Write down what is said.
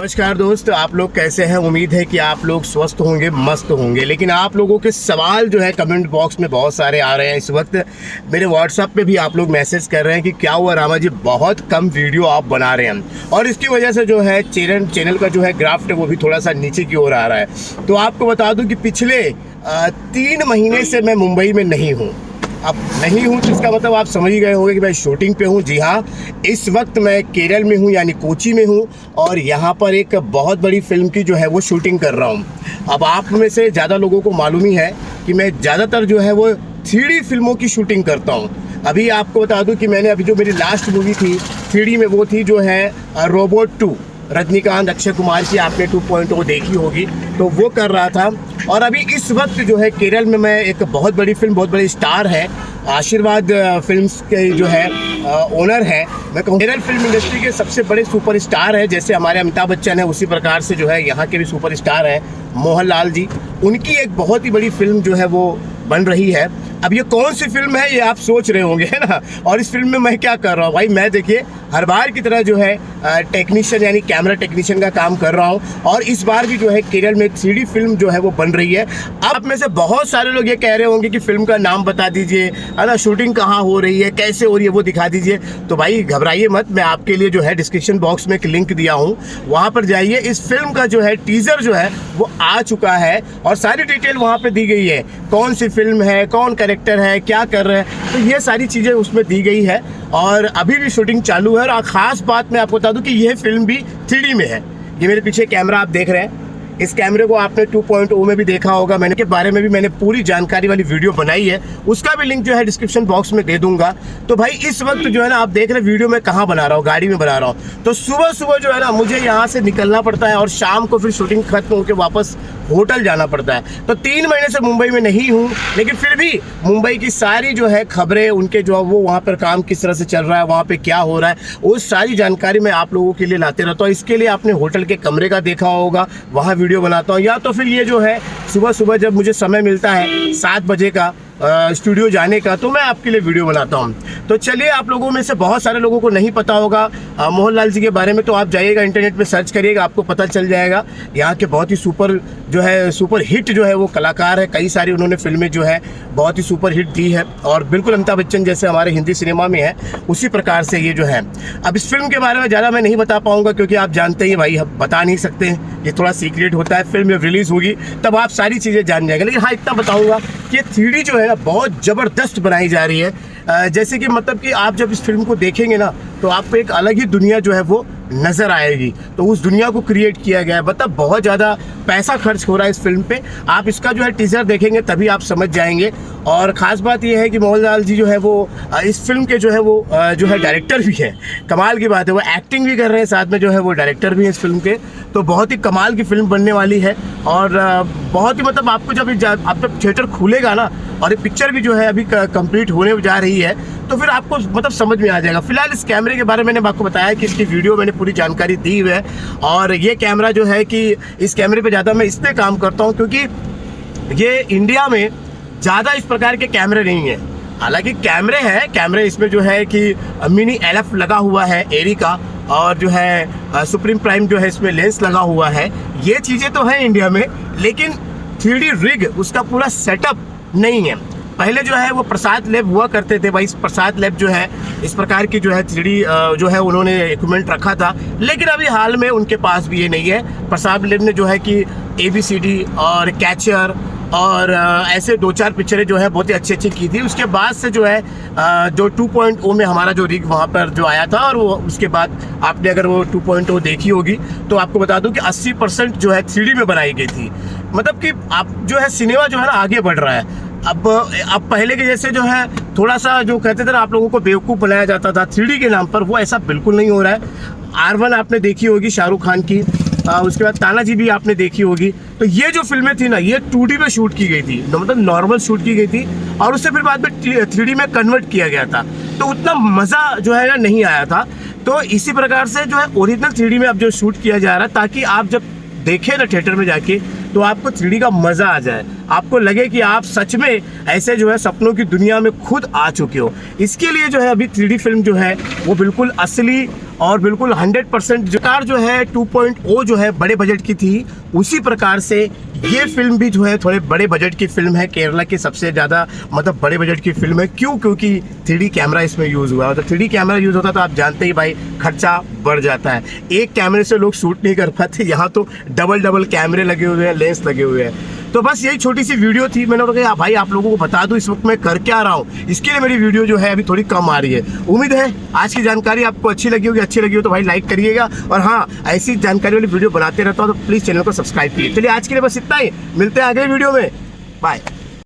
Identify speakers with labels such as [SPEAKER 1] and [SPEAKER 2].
[SPEAKER 1] नमस्कार दोस्त, आप लोग कैसे हैं। उम्मीद है कि आप लोग स्वस्थ होंगे, मस्त होंगे। लेकिन आप लोगों के सवाल जो है कमेंट बॉक्स में बहुत सारे आ रहे हैं। इस वक्त मेरे व्हाट्सएप पे भी आप लोग मैसेज कर रहे हैं कि क्या हुआ रामा जी, बहुत कम वीडियो आप बना रहे हैं और इसकी वजह से जो है चैनल का जो है ग्राफ्ट है वो भी थोड़ा सा नीचे की ओर आ रहा है। तो आपको बता दूँ कि पिछले 3 महीने से मैं मुंबई में नहीं हूँ। अब नहीं हूँ तो इसका मतलब आप समझ ही गए होंगे कि मैं शूटिंग पे हूँ। जी हाँ, इस वक्त मैं केरल में हूँ, यानी कोची में हूँ और यहाँ पर एक बहुत बड़ी फिल्म की जो है वो शूटिंग कर रहा हूँ। अब आप में से ज़्यादा लोगों को मालूम ही है कि मैं ज़्यादातर जो है वो 3D फिल्मों की शूटिंग करता हूँ। अभी आपको बता दूँ कि मैंने अभी जो मेरी लास्ट मूवी थी 3D में, वो थी जो है रोबोट 2, रजनीकांत अक्षय कुमार की। आपने 2.0 देखी होगी, तो वो कर रहा था। और अभी इस वक्त जो है केरल में मैं एक बहुत बड़ी फिल्म, बहुत बड़ी स्टार है, आशीर्वाद फिल्म्स के जो है ओनर है। मैं कहूँ केरल फिल्म इंडस्ट्री के सबसे बड़े सुपर स्टार है। जैसे हमारे अमिताभ बच्चन है, उसी प्रकार से जो है यहाँ के भी सुपर स्टार है मोहनलाल जी। उनकी एक बहुत ही बड़ी फिल्म जो है वो बन रही है। अब ये कौन सी फिल्म है ये आप सोच रहे होंगे, है ना। और इस फिल्म में मैं क्या कर रहा हूँ भाई, मैं देखिए हर बार की तरह जो है टेक्नीशियन यानी कैमरा टेक्नीशियन का काम कर रहा हूँ। और इस बार भी जो है केरल में 3D फिल्म जो है वो बन रही है। आप में से बहुत सारे लोग ये कह रहे होंगे कि फिल्म का नाम बता दीजिए, है ना, शूटिंग कहाँ हो रही है, कैसे हो रही है, वो दिखा दीजिए। तो भाई घबराइए मत, मैं आपके लिए जो है डिस्क्रिप्शन बॉक्स में एक लिंक दिया हूँ, वहाँ पर जाइए। इस फिल्म का जो है टीजर जो है वो आ चुका है और सारी डिटेल वहाँ पर दी गई है। कौन सी फिल्म है, कौन कैरेक्टर है, क्या कर रहे हैं, तो ये सारी चीज़ें उसमें दी गई है। और अभी भी शूटिंग चालू है। और ख़ास बात मैं आपको बता दूं कि यह फिल्म भी 3D में है। ये मेरे पीछे कैमरा आप देख रहे हैं, इस कैमरे को आपने 2.0 में भी देखा होगा। मैंने के बारे में भी मैंने पूरी जानकारी वाली वीडियो बनाई है, उसका भी लिंक जो है डिस्क्रिप्शन बॉक्स में दे दूंगा। तो भाई इस वक्त जो है ना, आप देख रहे वीडियो में कहाँ बना रहा हूँ, गाड़ी में बना रहा हूँ। तो सुबह सुबह जो है ना मुझे यहाँ से निकलना पड़ता है और शाम को फिर शूटिंग खत्म होकर वापस होटल जाना पड़ता है। तो 3 महीने से मुंबई में नहीं हूँ, लेकिन फिर भी मुंबई की सारी जो है खबरें, उनके जो वो वहाँ पर काम किस तरह से चल रहा है, वहाँ पे क्या हो रहा है, वो सारी जानकारी मैं आप लोगों के लिए लाते रहता हूँ। इसके लिए आपने होटल के कमरे का देखा होगा, वहाँ वीडियो बनाता हूँ। या तो फिर ये जो है सुबह सुबह जब मुझे समय मिलता है 7 बजे का स्टूडियो जाने का, तो मैं आपके लिए वीडियो बनाता हूं। तो चलिए, आप लोगों में से बहुत सारे लोगों को नहीं पता होगा मोहनलाल जी के बारे में, तो आप जाइएगा इंटरनेट पे सर्च करिएगा, आपको पता चल जाएगा। यहाँ के बहुत ही सुपर हिट जो है वो कलाकार है। कई सारी उन्होंने फिल्में जो है बहुत ही सुपर हिट दी है और बिल्कुल अमिताभ बच्चन जैसे हमारे हिंदी सिनेमा में है, उसी प्रकार से ये जो है। अब इस फिल्म के बारे में ज़्यादा मैं नहीं बता पाऊँगा, क्योंकि आप जानते ही भाई, हम बता नहीं सकते हैं, ये थोड़ा सीक्रेट होता है। फिल्म जब रिलीज़ होगी तब आप सारी चीज़ें जान जाएंगे। लेकिन हाँ, इतना बताऊँगा कि ये 3D जो है बहुत ज़बरदस्त बनाई जा रही है। जैसे कि मतलब कि आप जब इस फिल्म को देखेंगे ना, तो आपको एक अलग ही दुनिया जो है वो नज़र आएगी। तो उस दुनिया को क्रिएट किया गया है। मतलब बहुत ज़्यादा पैसा खर्च हो रहा है इस फिल्म पे। आप इसका जो है टीज़र देखेंगे तभी आप समझ जाएंगे। और ख़ास बात यह है कि मोहनलाल जी जो है वो इस फिल्म के जो है डायरेक्टर भी है। कमाल की बात है, वो एक्टिंग भी कर रहे हैं, साथ में जो है वो डायरेक्टर भी है इस फिल्म के। तो बहुत ही कमाल की फिल्म बनने वाली है। और बहुत ही मतलब आपको जब थिएटर खुलेगा ना, और ये पिक्चर भी जो है अभी कंप्लीट होने जा रही है, तो फिर आपको मतलब समझ में आ जाएगा। फिलहाल इस कैमरे के बारे में मैंने आपको बताया कि इसकी वीडियो मैंने पूरी जानकारी दी हुई है। और ये कैमरा जो है कि इस कैमरे पे ज़्यादा मैं इस पर काम करता हूँ, क्योंकि ये इंडिया में ज़्यादा इस प्रकार के कैमरे नहीं है। हालांकि कैमरे इसमें जो है कि मिनी LF लगा हुआ है एरी का, और जो है सुप्रीम प्राइम जो है इसमें लेंस लगा हुआ है। ये चीज़ें तो हैं इंडिया में, लेकिन 3D रिग उसका पूरा सेटअप नहीं है। पहले जो है वो प्रसाद लैब हुआ करते थे भाई। प्रसाद लैब जो है इस प्रकार की जो है 3D जो है उन्होंने इक्विपमेंट रखा था, लेकिन अभी हाल में उनके पास भी ये नहीं है। प्रसाद लैब ने जो है कि ABCD और कैचर और ऐसे 2-4 पिक्चरें जो है बहुत ही अच्छी की थी। उसके बाद से जो है जो 2.0 में हमारा जो रिग वहाँ पर जो आया था, और वो उसके बाद आपने अगर वो 2.0 देखी होगी तो आपको बता दूं कि 80% जो है 3D में बनाई गई थी। मतलब कि आप जो है सिनेमा जो है ना आगे बढ़ रहा है। अब पहले के जैसे जो है थोड़ा सा जो कहते थे ना, आप लोगों को बेवकूफ़ बनाया जाता था 3D के नाम पर, वो ऐसा बिल्कुल नहीं हो रहा है। R1 आपने देखी होगी शाहरुख खान की, उसके बाद तानाजी भी आपने देखी होगी। तो ये जो फिल्में थी ना, ये 2D में शूट की गई थी, मतलब नॉर्मल शूट की गई थी, और उससे फिर बाद में 3D में कन्वर्ट किया गया था। तो उतना मज़ा जो है ना नहीं आया था। तो इसी प्रकार से जो है ओरिजिनल 3D में अब जो शूट किया जा रहा है, ताकि आप जब देखें ना थिएटर में जाके, तो आपको 3D का मज़ा आ जाए। आपको लगे कि आप सच में ऐसे जो है सपनों की दुनिया में खुद आ चुके हो। इसके लिए जो है अभी 3D फिल्म जो है वो बिल्कुल असली और बिल्कुल 100% जो है 2.0 जो है बड़े बजट की थी, उसी प्रकार से ये फिल्म भी जो है थोड़े बड़े बजट की फिल्म है। केरला की सबसे ज़्यादा मतलब बड़े बजट की फिल्म है। क्यों? क्योंकि 3D कैमरा इसमें यूज़ हुआ है। तो 3D कैमरा यूज़ होता तो आप जानते ही भाई खर्चा बढ़ जाता है। एक कैमरे से लोग शूट नहीं कर पाते, यहाँ तो डबल कैमरे लगे हुए हैं, लेंस लगे हुए हैं। तो बस यही छोटी सी वीडियो थी, मैंने कहा भाई आप लोगों को बता दूं इस वक्त मैं कर क्या रहा हूँ। इसके लिए मेरी वीडियो जो है अभी थोड़ी कम आ रही है। उम्मीद है आज की जानकारी आपको अच्छी लगी होगी। अच्छी लगी हो तो भाई लाइक करिएगा, और हाँ ऐसी जानकारी वाली वीडियो बनाते रहता हूँ तो प्लीज़ चैनल को सब्सक्राइब कीजिए। चलिए आज के लिए बस इतना ही, मिलते हैं अगले वीडियो में, बाय।